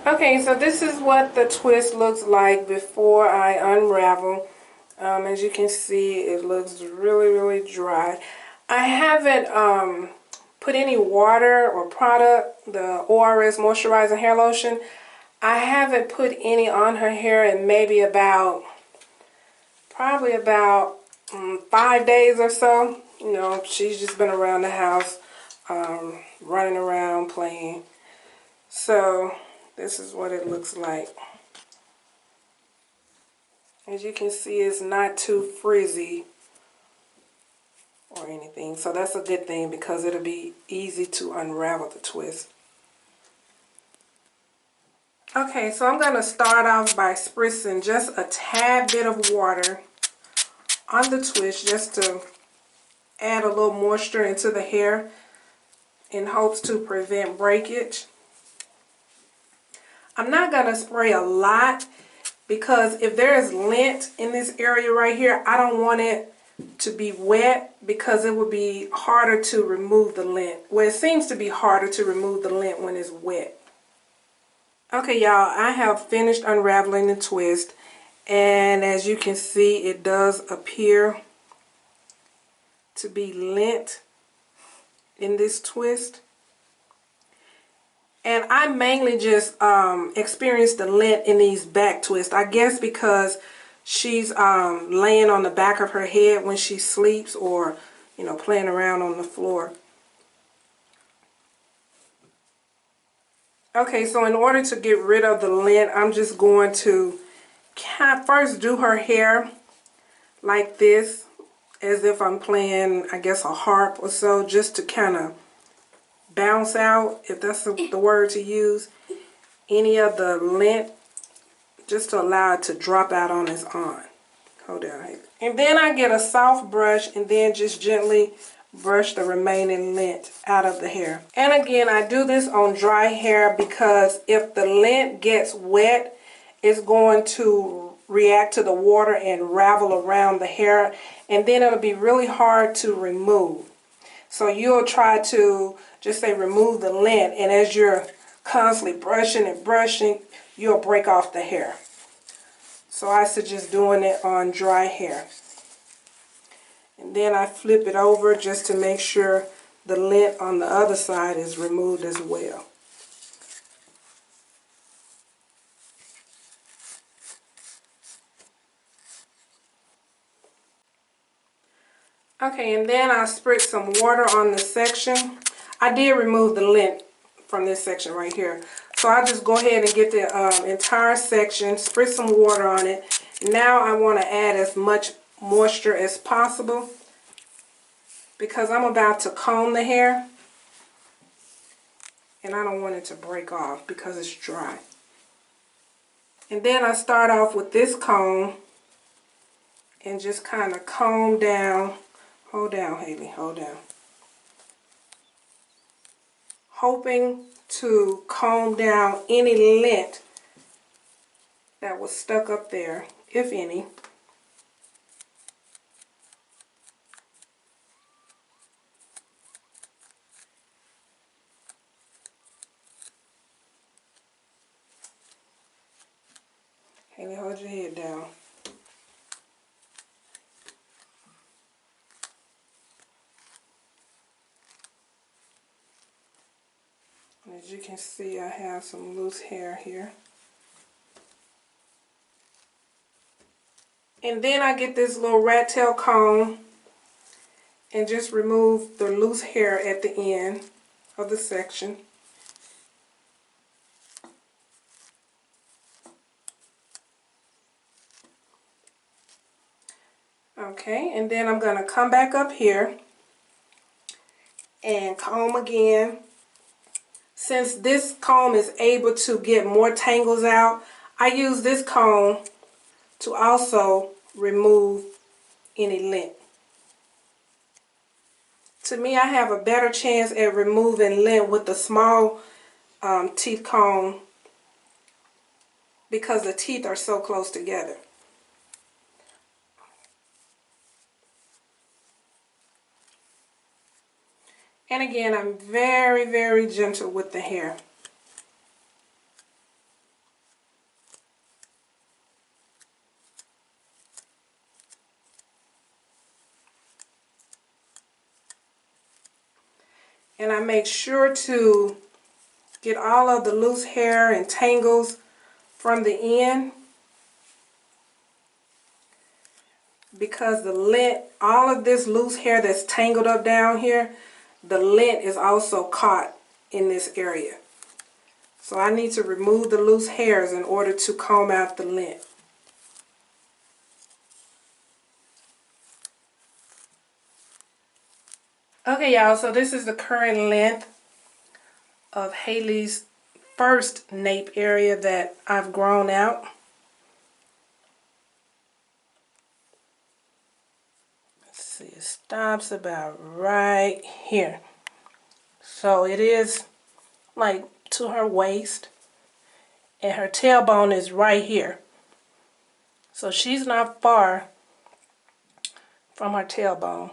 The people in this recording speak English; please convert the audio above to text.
Okay, so this is what the twist looks like before I unravel. As you can see, it looks really dry. I haven't put any water or product, the ORS moisturizing hair lotion. I haven't put any on her hair in maybe probably about 5 days or so. You know, she's just been around the house, running around, playing. So this is what it looks like. As you can see, it's not too frizzy or anything. So that's a good thing because it'll be easy to unravel the twist. Okay, so I'm going to start off by spritzing just a tad bit of water on the twist just to add a little moisture into the hair in hopes to prevent breakage. I'm not going to spray a lot because if there is lint in this area right here, I don't want it to be wet because it would be harder to remove the lint. Well, it seems to be harder to remove the lint when it's wet. Okay, y'all, I have finished unraveling the twist, and as you can see, it does appear to be lint in this twist. And I mainly just experienced the lint in these back twists. I guess because she's laying on the back of her head when she sleeps or, you know, playing around on the floor. Okay, so in order to get rid of the lint, I'm just going to first do her hair like this, as if I'm playing, I guess, a harp or so, just to kind of bounce out, if that's the word to use, any of the lint, just to allow it to drop out on its own. Hold down here. And then I get a soft brush and then just gently brush the remaining lint out of the hair. And again, I do this on dry hair because if the lint gets wet, it's going to react to the water and ravel around the hair, and then it'll be really hard to remove. So you'll try to just say remove the lint, and as you're constantly brushing and brushing, you'll break off the hair. So I suggest doing it on dry hair. And then I flip it over just to make sure the lint on the other side is removed as well. Okay, and then I spritz some water on the section. I did remove the lint from this section right here. So I'll just go ahead and get the entire section, spritz some water on it. Now I want to add as much moisture as possible because I'm about to comb the hair and I don't want it to break off because it's dry. And then I start off with this comb and just kind of comb down. Hold down, Haley, hold down. Hoping to comb down any lint that was stuck up there, if any. Haley, hold your head down. As you can see, I have some loose hair here. And then I get this little rat tail comb and just remove the loose hair at the end of the section. Okay, and then I'm going to come back up here and comb again. Since this comb is able to get more tangles out, I use this comb to also remove any lint. To me, I have a better chance at removing lint with the small teeth comb because the teeth are so close together. And again, I'm very gentle with the hair. And I make sure to get all of the loose hair and tangles from the end, because the lint, all of this loose hair that's tangled up down here, the lint is also caught in this area. So I need to remove the loose hairs in order to comb out the lint. Okay, y'all, so this is the current length of Haley's first nape area that I've grown out. Let's see, it stops about right here. So it is like to her waist, and her tailbone is right here. So she's not far from her tailbone.